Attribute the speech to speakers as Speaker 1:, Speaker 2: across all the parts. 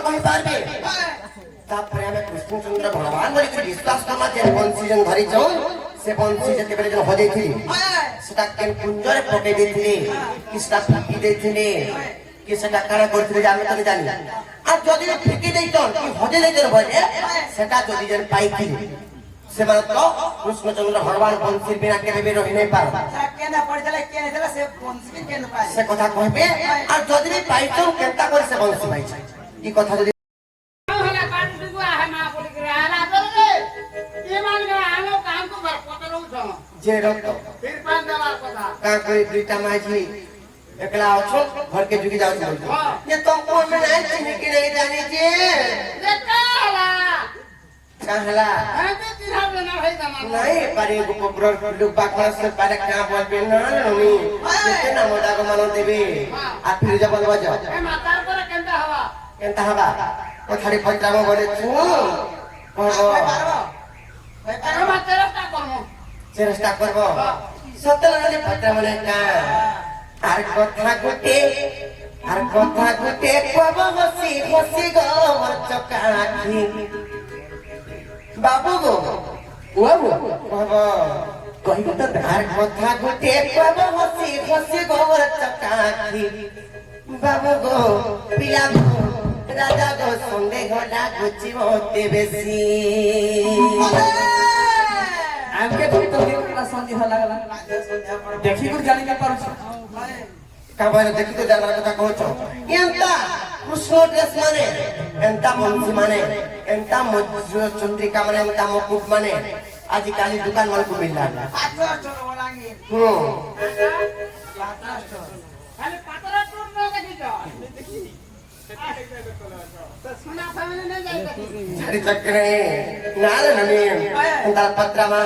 Speaker 1: कहि पारबे तापरे हमें कृष्णचंद्र भगवान बोली के विश्वास कमा जे बंसी जन धरि जाऊ से बंसी जते बेले जन हो जाइथि सेटा केन कुंजरे पके देथिले किसटा फीकी देथिले कि सेटा काना करथिले जाने तले जानि आ जदि फीकी देइतन कि हो जाइतन बोले सेटा जदि जन पाइथि से बात तो कृष्णचंद्र भगवान बंसी बिना केबे भी रहि नै पार
Speaker 2: केना पड़ितले केने देला से बंसी केन पाइ
Speaker 1: से कथा कहबे आ जदि भी पाइतो केनता करे से बंसी पाइ छै ई कथा जदि
Speaker 3: होला काटु दुआ है मा बोली के आला बोले ये मान के आलो काम को बर पटरो छ
Speaker 1: जे रत
Speaker 3: फिर पान देवार कथा
Speaker 1: का कोई दुईटा माझी एकला अछो घर के जुगी जाउ छ ये तो को में नहीं चिन्ह के नहीं जानी जे
Speaker 3: देखाला
Speaker 1: कहला
Speaker 3: आते तिहार ना है जमाना
Speaker 1: नहीं पारे को ब्रोर लोग बाकला से पारे क्या बोल बे ना नमी के ना मोदा को मानो देबे आ फिर जब बज
Speaker 3: ए मातार पर केंदा हवा
Speaker 1: केनता हवा ओ थारी फटरा में बोले छु कहबो
Speaker 3: ए मातार का करमो
Speaker 1: चेष्टा करबो सतल रे फटरा में का आर कथा गुटे कहबो हसी हसी गो चकाखी बाबू गो कहबो कहिबो त आर कथा गुटे कहबो हसी हसी गो चकाखी बाबू गो पिला गो राजा गो संगे घोड़ा गुची होते बेसी
Speaker 2: हमके तो देखला संधि हो लागला देखि गुर जानि के पारछ
Speaker 1: काबार देखि तो जानला कथा कहछो एंता कृष्ण ड्रेस माने एंता मंसी माने एंता मजूर चंद्रिका माने एंता मुकुट माने आज काली दुकान मन को मिलला
Speaker 2: पात्र चलो बोलांगे
Speaker 3: खाली पातरा टूर न देखि छ सुना फैमिली नहीं जाई
Speaker 1: झाड़ी चक्रे नाल नमी एंता पत्रमा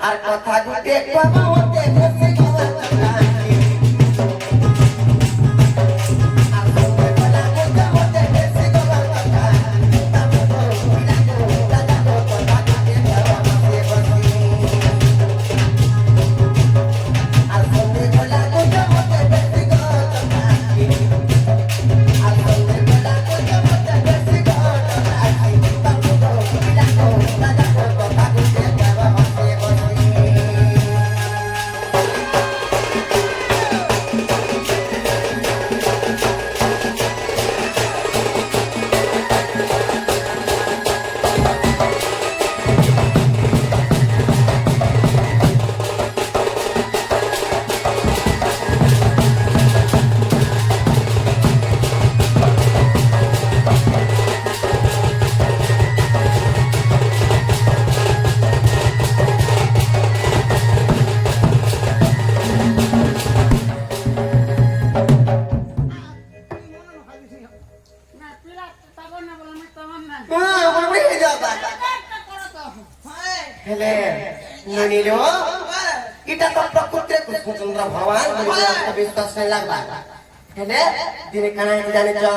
Speaker 1: आर कथा गुटे कहबो होते बेसी गवा चकाखी हेले ननीलो इटा तो प्रकृति कृष्णचंद्र भगवान बोले तो विश्वास नहीं लगबा हेले दिन काना जाने छ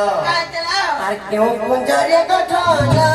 Speaker 1: आर क्यों कुंजरे गठना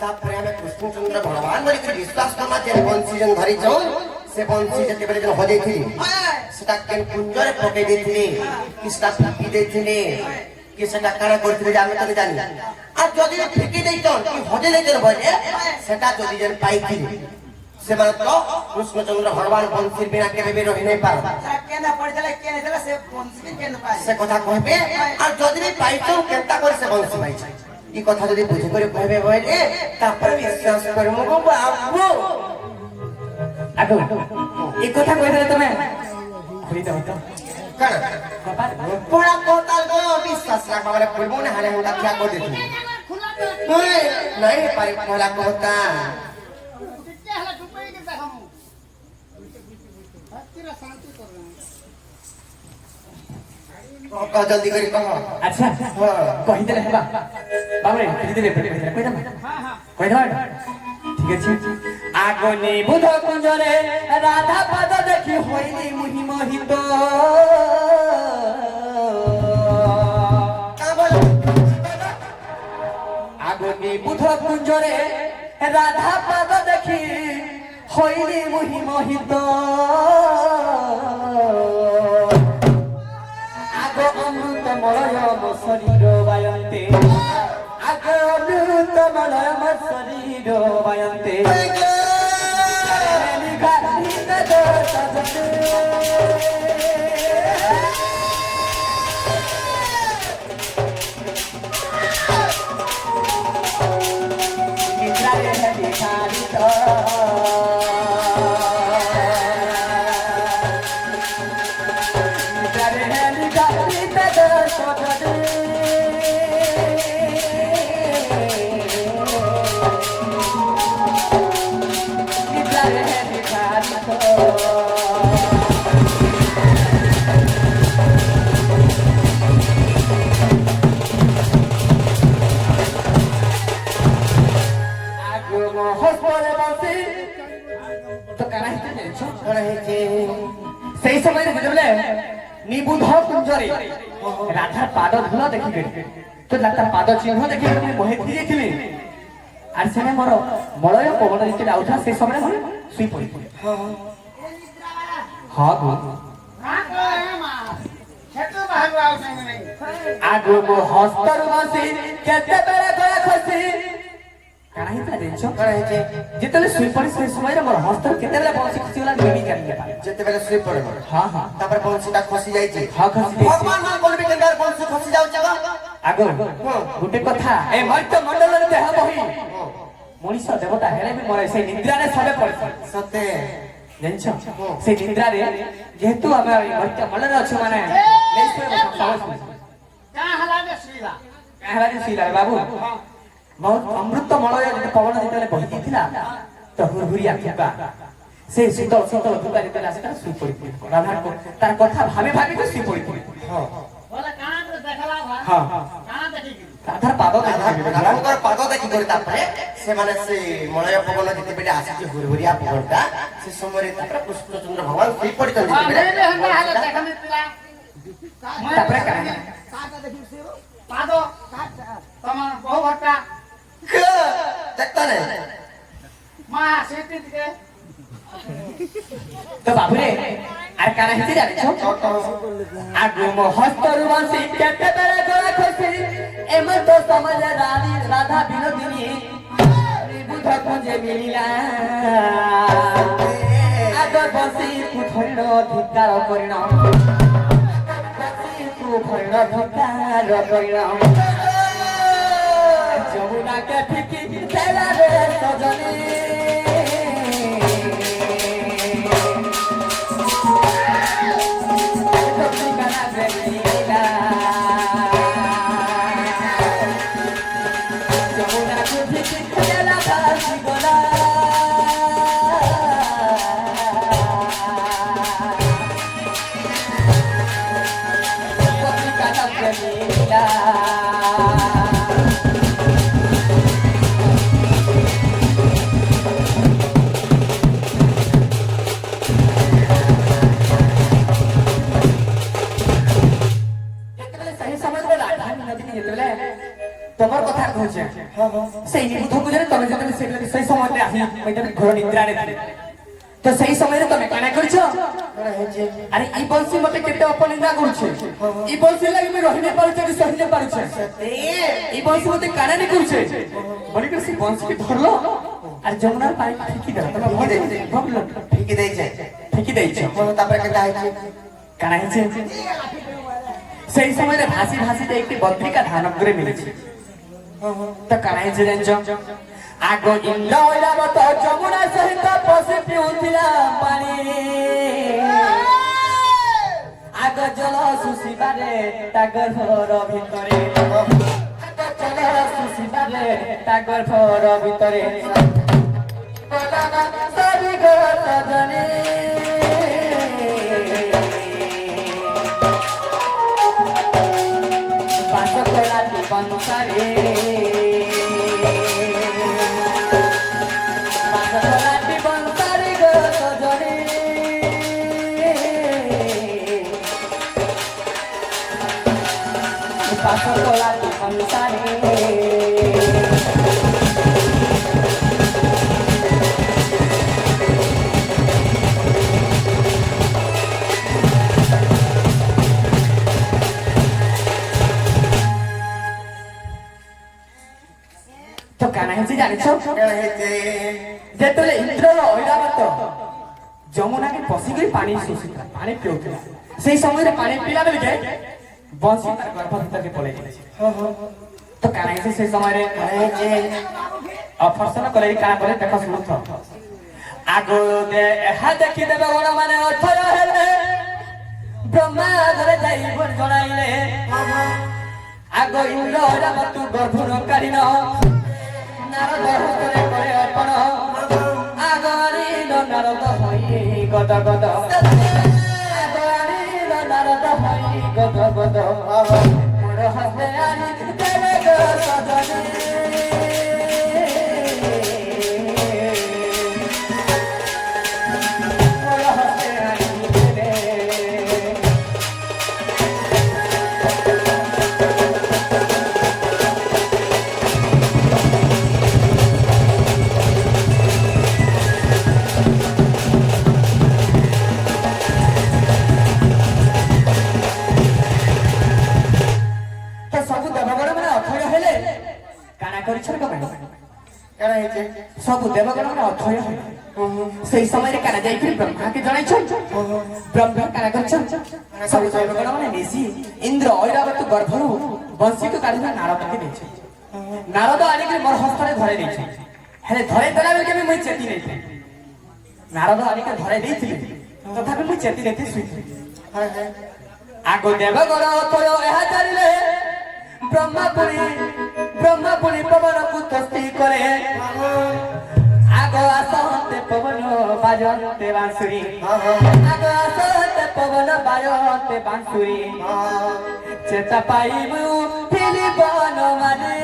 Speaker 1: ତାପରେ ଆମେ କୃଷ୍ଣଚନ୍ଦ୍ର ଭଗବାନ ବୋଲିକି ବିଶ୍ୱାସ କମା ଯେ ବଂଶୀ ଯେନ୍ ଧରିଛଉ ସେ ବଂଶୀ ଯେତେବେଳେ ଯେନ୍ ହଜେଇଥିଲି ସେଟା କେନ୍ କୁଞ୍ଜରେ ପକେଇ ଦେଇଥିଲେ କି ସେଟା ଫିକି ଦେଇଥିଲେ କି ସେଟା କାଣା କରିଥିଲେ ଯେ ଆମେ ତ ଜାନି আর যদি ফিকি দেইছন কি হজে দেইছন বলে সেটা যদি যেন পাইଥିଲି ସେମାନେ ତ କୃଷ୍ଣଚନ୍ଦ୍ର ଭଗବାନ ବଂଶୀ ବିନା କେବେ ବି ରହି ନାହିଁ ପାର ସେ କଥା କହିବେ আর যদি ବି ପାଇଛଉ କେନ୍ତା କରି ସେ ବଂଶୀ ପାଇଛ ଇ କଥା ଯଦି ବୁଝି କରି କହିବେ ବୋଇଲେ ତାପରେ ବିଶ୍ୱାସ କରିମୁ ବାବୁ
Speaker 2: ଆଗୁ ଏ କଥା କହିଦେଲେ ତମେ ଖୁଲି ଦେବ ତ
Speaker 1: କାଣା ପড়া কথা তো বিশ্বাস রাখবা বলে কইবো না হারে হুঁটা খিয়া করে দিছি नहीं पारी पहला कहता कह जल्दी करी कह
Speaker 2: अच्छा कहि देले हेबा बाबरे कहि देले कहि दे कहि दे ठीक আছে আগনি বুধ কুঞ্জরে রাধা পদ দেখি হইনি মুহি মোহিত আগনি বুধ কুঞ্জরে রাধা পদ দেখি হইনি মুহি মোহিত আগ অমৃত মলয় মো শরীর বায়ন্তে আগ অমৃত মলয় মো শরীর বায়ন্তে সেই সময় বুঝলে নিবুধ কুঞ্জরে রাধার পাদ ধুলা দেখি তো তার পাদ চিহ্ন দেখি আমি বহে ফিরে যাইছিলি আর সেনে মোর মলয় পবন যেতে আউথা সেই সময় আমি শুই পড়ি হ্যাঁ গো আগো মো হস্তর বসি কেতে বেলা গলা খসি কানা হিতা দেছো
Speaker 1: कणा है
Speaker 2: যেতলে শুই পড়ি সেই সময় মোর হস্তর কেতে বেলা বসি খসি গলা নেমি কানি
Speaker 1: যেতে বেলা শুই পড়ে
Speaker 2: হ্যাঁ হ্যাঁ
Speaker 1: তারপরে বংশীটা খসি যাইছে
Speaker 2: হ্যাঁ খসি যাইছে
Speaker 1: ভগবান না বলবি কেন বংশী খসি যাଉଛି গো
Speaker 2: আগো গুটে কথা এ মর্ত্য মণ্ডলরে দেহ বহি মଣିଷ দেবতা হেলে বি মরে সেই নিদ্রারে সবে পড়ে
Speaker 1: সত্যি
Speaker 2: জানছ সেই নিদ্রারে যেহেতু আমরা মর্ত্য মণ্ডলরে অଛୁ মানে নেই শুয়ে বসা কাহলা যে শুইলা রে বাবু বহুত অমৃত মলয় যে পবন যেতে বহি দিছিলা তো হুরহুরিয়া থুকা সেই শীতল শীতল থুকা যেতে আসে শুই পড়ি রাধার তার কথা ভাবে ভাবে তো শুই পড়ি
Speaker 1: হ্যাঁ
Speaker 2: হ্যাঁ রাধার পাদ
Speaker 1: রাধাଙ୍କର ପାଦ ଦେଖି କରି ତାପରେ ସେମାନେ ସେ ମଳୟ ପବନ ଯେତେବେଳେ ଆସିଛି ହୁରହୁରିଆ ପବନଟା ସେ ସମୟରେ ତାପରେ କୃଷ୍ଣଚନ୍ଦ୍ର ଭଗବାନ ଶୋଇ ପଡ଼ିଛନ୍ତି
Speaker 2: ତାପରେ
Speaker 3: ପାଦ ତମ ବହୁ ଭଟ୍ଟା
Speaker 1: ଦେଖତା ନାହିଁ
Speaker 3: ମା ସେଠି ଟିକେ
Speaker 2: তো বাবুরে আর কানা হিতে জানিছো আগো মো হস্তরু বসি কেতে বেলা গলা খসি এমন তো সমাজ রানী রাধা বিনোদিনী বুধ কুঞ্জে মিলিলা আগো বসি কুঠরিণ ধিকার করিণ বসি কুঠরিণ ধিকার করিণ যমুনাকে ফিকি খেলা রে সজনী তোমার কথা কହୁছে সেই বুদ্ধକୁ জানে তবে যেতে সেই সময়তে আসি ওইটা ঘর নিদ্রারে ଥିଲେ তো সেই সময়ে তুমি কানা করছ
Speaker 1: কাଣା ହେଇଛି
Speaker 2: আরে এই বংশী মতে কেতে অপনিন্দা করছে এই বংশী লাগি আমি রহিনে পারুছে কি সহিনে পারুছে এই বংশী মতে কানা নি করছে বলি করে সেই বংশীকে ধরলো আর যমুনার পানি ঠিকি দিল তুমি ভাবলো
Speaker 1: ঠিকি ଦେଇଛେ
Speaker 2: ঠিকি দেইছ
Speaker 1: ତାପରେ କେନ୍ତା ହେଇଛି
Speaker 2: কানা হইছে সেই সময়ে ভাসি ভাসিতে একটি বদ্রিকা ধান করে মিলেছে তো কানা হইছে জানছ আগ ইন্দ্রৈরাবত যমুনা সহিত পশে পিউথিলা পানি আগ জল সুসিবারে তাগর ঘর ভিতরে আগ জল সুসিবারে তাগর ঘর ভিতরে সবি ঘর জানে পাঁচ কলাটি বনসারে Pasok ko lagi pansari তো কানা হচ্ছে জানিছ
Speaker 1: କାଣା ହେଇଛି
Speaker 2: যেতলে ইন্দ্রর ঐরাবত যমুনাকে পশিকি পানি শুষিলা পানি পিউଥିଲା সেই সময়ে পানি পিলা বেলকে বংশী তার গর্ভ ভিতরকে পলাই গেছে তো কানা হচ্ছে সেই সময়ে
Speaker 1: କାଣା ହେଇଛି
Speaker 2: অফরসন করে কানা করে দেখা শুনুথ আগো দে এহা দেখি দেবে বড় মানে অথর হেলে ব্রহ্মা ঘরে যাই বন জনাইলে আগো ইন্দ্র ঐরাবত গর্ভর কারিন নারদ হস্তে করে অর্পণ আগরিল নারদ হই গদ গদ আগরিল নারদ হই গদ গদ মোর হস্তে আনি দেবে গো সজনে মোর হস্তে আনি দেবে
Speaker 1: କାଣା ହେଇଛି
Speaker 2: ସବୁ ଦେବଗଣ ମାନେ ଅଥୟ সেই সময় কানা যাই ব্রহ্মাকে জনাইছ ব্রহ্মা কানা করছ ସବୁ ଦେବଗଣ ମାନେ ମିଶି ইন্দ্র ঐরাবত গর্ভରୁ বଂশীকে কাঢ়িবা নারদকে ଦେଇছে নারদ আনিকি মোর হস্ତରେ ধরে ଦେଇছে হেলে ধরে দেলা বেলকে মুই চেতি নেইছে নারদ আনিকি ধরে ଦେଇଥିଲି তথাপি মুই চেতি নেইতে শুইଥିଲି আগ দেবগণ অথয় এহা জানিলে ব্রহ্মাপুরি পবনକୁ তস্তি করে আগ আসতে পবন বাজতে বাঁশুরি আগ আসতে পবন বাজতে বাঁশুরি চেতা পাইবু ফিলিবন মানে